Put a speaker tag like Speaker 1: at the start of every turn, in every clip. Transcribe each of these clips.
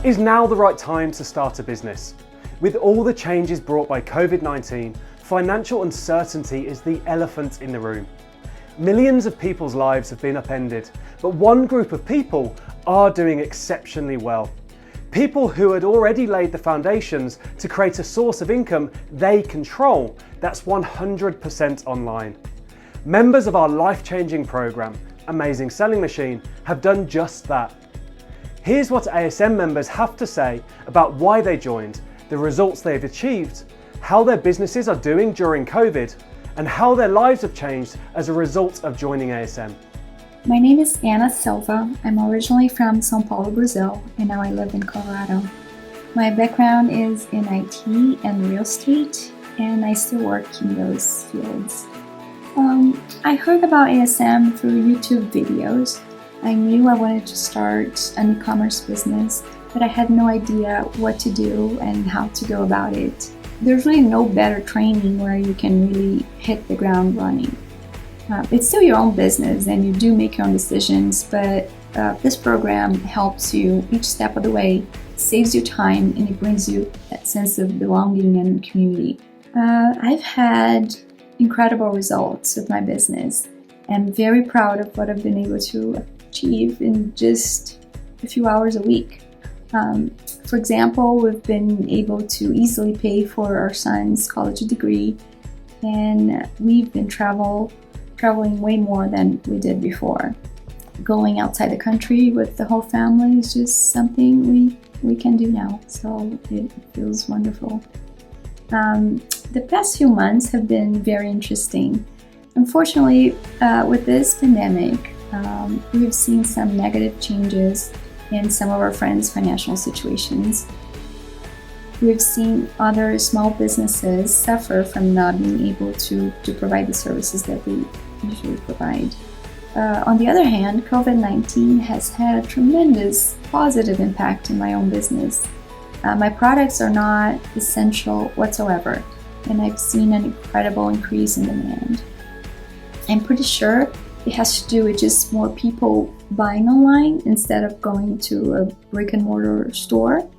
Speaker 1: Is now the right time to start a business? With all the changes brought by COVID-19, financial uncertainty is the elephant in the room. Millions of people's lives have been upended, but one group of people are doing exceptionally well. People who had already laid the foundations to create a source of income they control that's 100% online. Members of our life-changing program, Amazing Selling Machine, have done just that. Here's what ASM members have to say about why they joined, the results they've achieved, how their businesses are doing during COVID, and how their lives have changed as a result of joining ASM.
Speaker 2: My name is Ana Silva. I'm originally from São Paulo, Brazil, and now I live in Colorado. My background is in IT and real estate, and I still work in those fields. I heard about ASM through YouTube videos. I knew I wanted to start an e-commerce business, but I had no idea what to do and how to go about it. There's really no better training where you can really hit the ground running. It's still your own business and you do make your own decisions, but this program helps you each step of the way, saves you time, and it brings you that sense of belonging and community. I've had incredible results with my business. I'm very proud of what I've been able to achieve in just a few hours a week. For example, we've been able to easily pay for our son's college degree, and we've been traveling way more than we did before. Going outside the country with the whole family is just something we can do now, so it feels wonderful. The past few months have been very interesting. Unfortunately, with this pandemic, we've seen some negative changes in some of our friends' financial situations. We've seen other small businesses suffer from not being able to provide the services that we usually provide. On the other hand, COVID-19 has had a tremendous positive impact in my own business. My products are not essential whatsoever, and I've seen an incredible increase in demand. I'm pretty sure it has to do with just more people buying online instead of going to a brick and mortar store.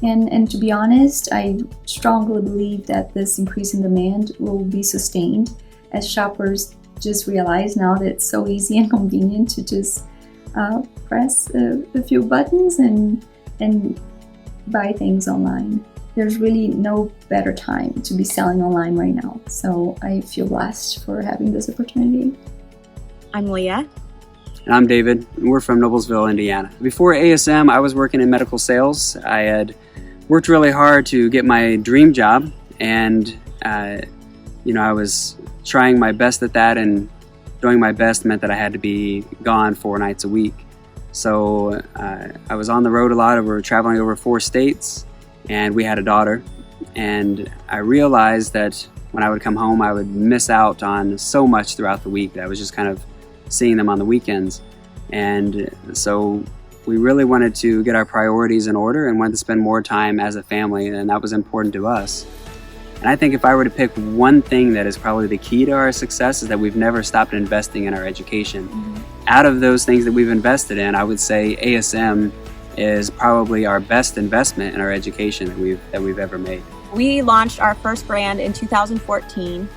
Speaker 2: And to be honest, I strongly believe that this increase in demand will be sustained as shoppers just realize now that it's so easy and convenient to just press a few buttons and buy things online. There's really no better time to be selling online right now, so I feel blessed for having this opportunity.
Speaker 3: I'm Leah.
Speaker 4: And I'm David, and we're from Noblesville, Indiana. Before ASM, I was working in medical sales. I had worked really hard to get my dream job, and I was trying my best at that, and doing my best meant that I had to be gone 4 nights a week. So I was on the road a lot. We were traveling over 4 states, and we had a daughter. And I realized that when I would come home, I would miss out on so much throughout the week. I was just kind of seeing them on the weekends. And so we really wanted to get our priorities in order and wanted to spend more time as a family, and that was important to us. And I think if I were to pick one thing that is probably the key to our success is that we've never stopped investing in our education. Out of those things that we've invested in, I would say ASM is probably our best investment in our education that we've ever made.
Speaker 3: We launched our first brand in 2014,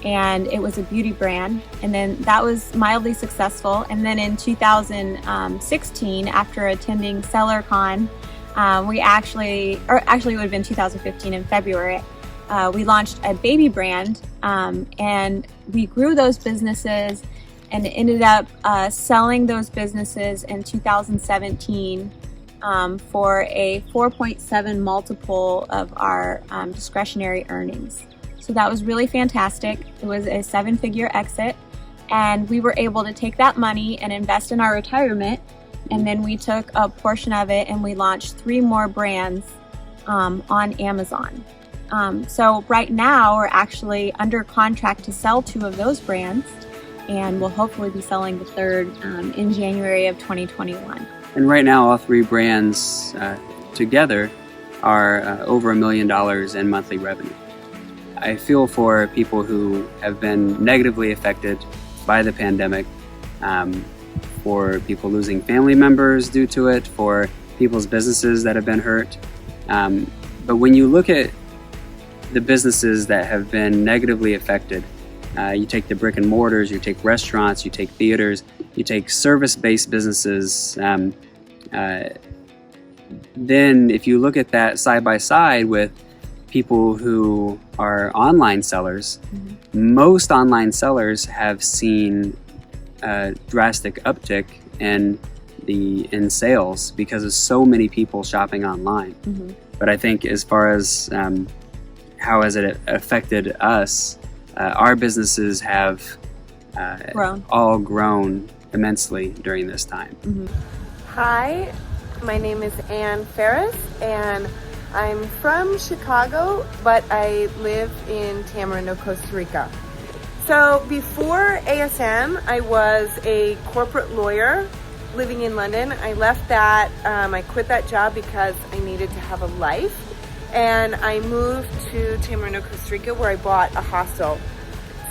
Speaker 3: and it was a beauty brand, and then that was mildly successful. And then in 2016, after attending SellerCon, it would have been 2015 in February, we launched a baby brand, and we grew those businesses and ended up selling those businesses in 2017 for a 4.7 multiple of our discretionary earnings. So that was really fantastic. It was a 7-figure exit, and we were able to take that money and invest in our retirement, and then we took a portion of it and we launched 3 more brands on Amazon. So right now we're actually under contract to sell 2 of those brands, and we'll hopefully be selling the 3rd in January of 2021.
Speaker 4: And right now all 3 brands together are over $1 million in monthly revenue. I feel for people who have been negatively affected by the pandemic, for people losing family members due to it, for people's businesses that have been hurt. But when you look at the businesses that have been negatively affected, you take the brick and mortars, you take restaurants, you take theaters, you take service-based businesses, then if you look at that side by side with people who are online sellers, most online sellers have seen a drastic uptick in sales because of so many people shopping online. But I think as far as how has it affected us, our businesses have all grown immensely during this time.
Speaker 5: Hi, my name is Ann Ferris, and I'm from Chicago, but I live in Tamarindo, Costa Rica. So before ASM, I was a corporate lawyer living in London. I left that, I quit that job because I needed to have a life, and I moved to Tamarindo, Costa Rica, where I bought a hostel.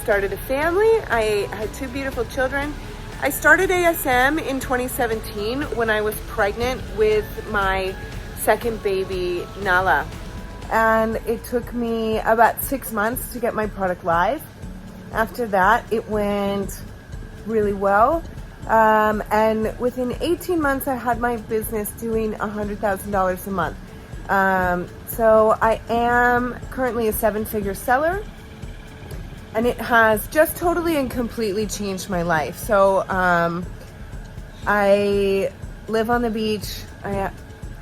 Speaker 5: Started a family. I had 2 beautiful children. I started ASM in 2017 when I was pregnant with my second baby, Nala. And it took me about 6 months to get my product live. After that, it went really well. And within 18 months, I had my business doing $100,000 a month. So I am currently a 7-figure seller. And it has just totally and completely changed my life. So I live on the beach. I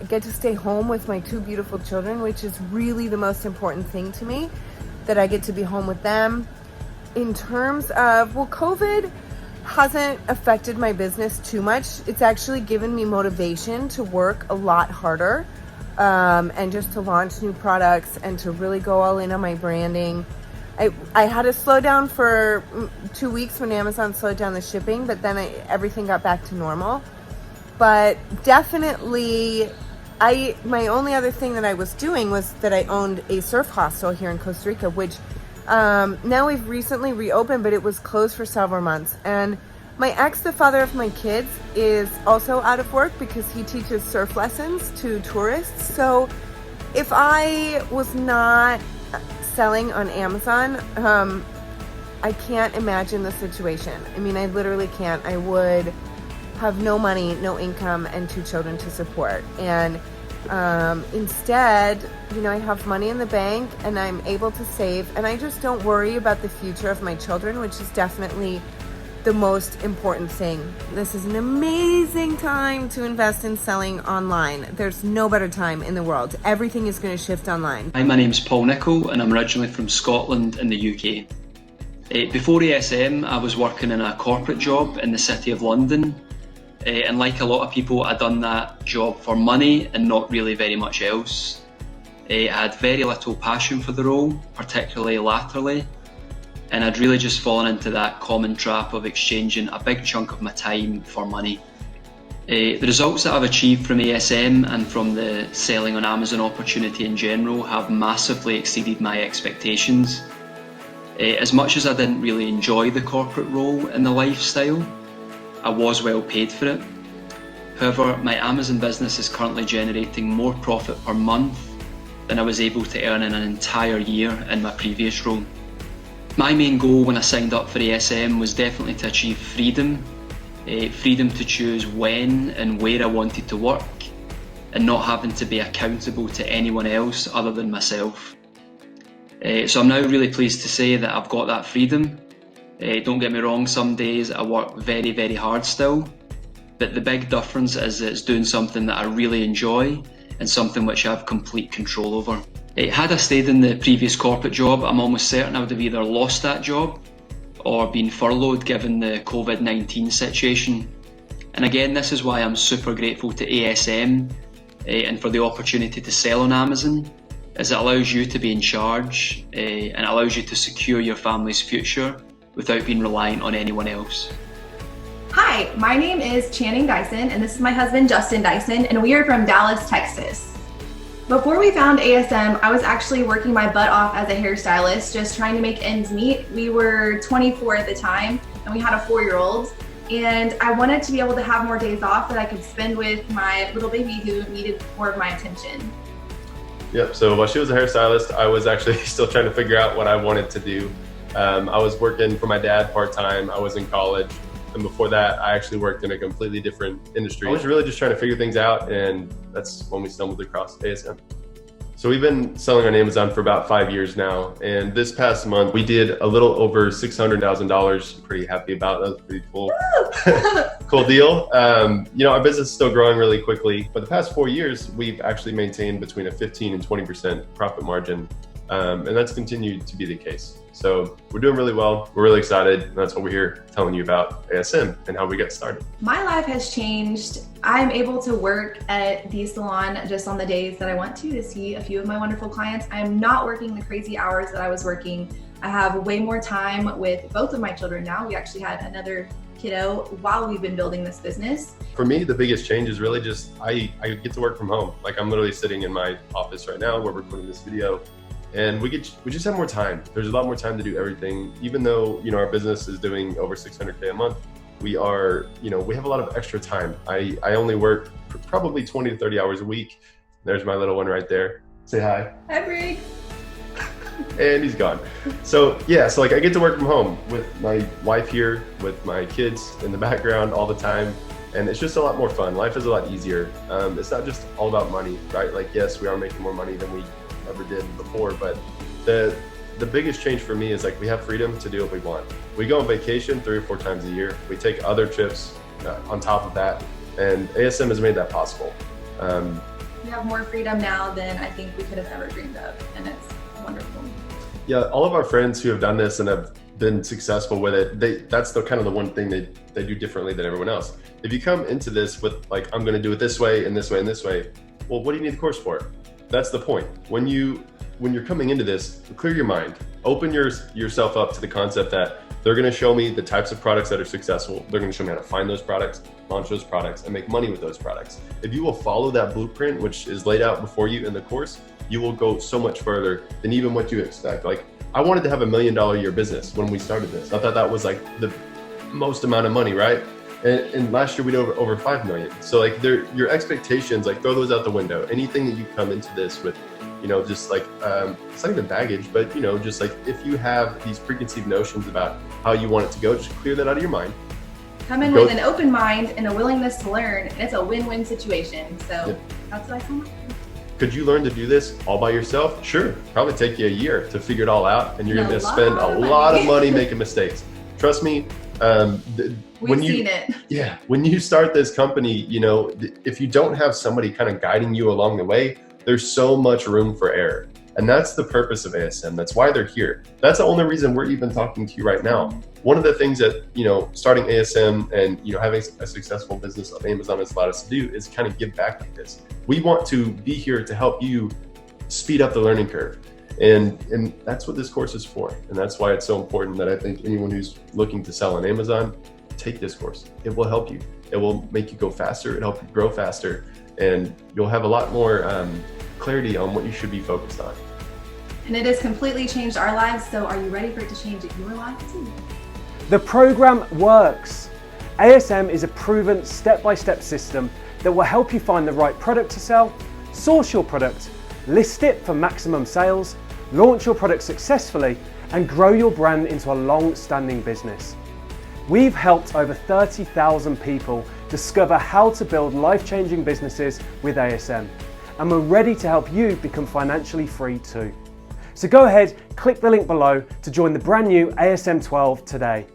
Speaker 5: get to stay home with my 2 beautiful children, which is really the most important thing to me, that I get to be home with them. In terms of, well, COVID hasn't affected my business too much. It's actually given me motivation to work a lot harder and just to launch new products and to really go all in on my branding. I had to slow down for 2 weeks when Amazon slowed down the shipping, but then everything got back to normal. But definitely, my only other thing that I was doing was that I owned a surf hostel here in Costa Rica, which now we've recently reopened, but it was closed for several months. And my ex, the father of my kids, is also out of work because he teaches surf lessons to tourists. So if I was not selling on Amazon, I can't imagine the situation. I mean, I literally can't. I would have no money, no income, and 2 children to support. And instead, I have money in the bank and I'm able to save, and I just don't worry about the future of my children, which is definitely the most important thing. This is an amazing time to invest in selling online. There's no better time in the world. Everything is going to shift online.
Speaker 6: Hi, my name's Paul Nichol and I'm originally from Scotland in the UK. Before ASM, I was working in a corporate job in the City of London. And like a lot of people, I'd done that job for money and not really very much else. I had very little passion for the role, particularly laterally. And I'd really just fallen into that common trap of exchanging a big chunk of my time for money. The results that I've achieved from ASM and from the selling on Amazon opportunity in general have massively exceeded my expectations. As much as I didn't really enjoy the corporate role and the lifestyle, I was well paid for it. However, my Amazon business is currently generating more profit per month than I was able to earn in an entire year in my previous role. My main goal when I signed up for ASM was definitely to achieve freedom. Freedom to choose when and where I wanted to work, and not having to be accountable to anyone else other than myself. So I'm now really pleased to say that I've got that freedom. Don't get me wrong, some days I work very, very hard still, but the big difference is that it's doing something that I really enjoy and something which I have complete control over. Had I stayed in the previous corporate job, I'm almost certain I would have either lost that job or been furloughed given the COVID-19 situation. And again, this is why I'm super grateful to ASM and for the opportunity to sell on Amazon, as it allows you to be in charge and allows you to secure your family's future without being reliant on anyone else.
Speaker 7: Hi, my name is Channing Dyson, and this is my husband, Justin Dyson, and we are from Dallas, Texas. Before we found ASM, I was actually working my butt off as a hairstylist, just trying to make ends meet. We were 24 at the time, and we had a 4-year-old. and I wanted to be able to have more days off that I could spend with my little baby who needed more of my attention.
Speaker 8: Yep, so while she was a hairstylist, I was actually still trying to figure out what I wanted to do. I was working for my dad part-time, I was in college, and before that, I actually worked in a completely different industry. I was really just trying to figure things out, and that's when we stumbled across ASM. So we've been selling on Amazon for about 5 years now, and this past month we did a little over $600,000. Pretty happy about that. Was a pretty cool, cool deal. Our business is still growing really quickly, but the past 4 years we've actually maintained between a 15 and 20% profit margin, and that's continued to be the case. So we're doing really well. We're really excited, and that's what we're here telling you about ASM and how we got started.
Speaker 7: My life has changed. I'm able to work at the salon just on the days that I want to see a few of my wonderful clients. I am not working the crazy hours that I was working. I have way more time with both of my children now. We actually had another kiddo while we've been building this business.
Speaker 8: For me, the biggest change is really just I get to work from home. Like, I'm literally sitting in my office right now where we're recording this video. And we just have more time. There's a lot more time to do everything. Even though, our business is doing over 600K a month, we have a lot of extra time. I only work probably 20 to 30 hours a week. There's my little one right there. Say hi.
Speaker 7: Hi, Brig.
Speaker 8: And he's gone. So I get to work from home with my wife here, with my kids in the background all the time. And it's just a lot more fun. Life is a lot easier. It's not just all about money, right? Like, yes, we are making more money than we ever did before, but the biggest change for me is like we have freedom to do what we want. We go on vacation 3 or 4 times a year. We take other trips on top of that, and ASM has made that possible.
Speaker 7: We have more freedom now than I think we could have ever dreamed of, and it's wonderful.
Speaker 8: Yeah, all of our friends who have done this and have been successful with it, that's the kind of the one thing they do differently than everyone else. If you come into this with like, I'm going to do it this way and this way and this way, well, what do you need the course for? That's the point. When you're coming into this, clear your mind, open yourself up to the concept that they're going to show me the types of products that are successful. They're going to show me how to find those products, launch those products, and make money with those products. If you will follow that blueprint, which is laid out before you in the course, you will go so much further than even what you expect. Like, I wanted to have $1 million a year business when we started this. I thought that was like the most amount of money, right? And last year we did over 5 million. So like your expectations, like throw those out the window. Anything that you come into this with, just like, it's not even baggage, but just like if you have these preconceived notions about how you want it to go, just clear that out of your mind.
Speaker 7: Come in with an open mind and a willingness to learn, and it's a win-win situation. So That's what I come up with.
Speaker 8: Could you learn to do this all by yourself? Sure, probably take you a year to figure it all out, and you're going to spend a lot of money making mistakes. Trust me.
Speaker 7: We've seen it.
Speaker 8: Yeah, when you start this company, if you don't have somebody kind of guiding you along the way, there's so much room for error. And that's the purpose of ASM. That's why they're here. That's the only reason we're even talking to you right now. One of the things that, starting ASM and, having a successful business on Amazon has allowed us to do is kind of give back like this. We want to be here to help you speed up the learning curve. And that's what this course is for. And that's why it's so important that I think anyone who's looking to sell on Amazon, take this course. It will help you. It will make you go faster. It'll help you grow faster. And you'll have a lot more clarity on what you should be focused on.
Speaker 7: And it has completely changed our lives. So are you ready for it to change your life too?
Speaker 1: The program works. ASM is a proven step-by-step system that will help you find the right product to sell, source your product, list it for maximum sales, launch your product successfully, and grow your brand into a long-standing business. We've helped over 30,000 people discover how to build life-changing businesses with ASM, and we're ready to help you become financially free too. So go ahead, click the link below to join the brand new ASM 12 today.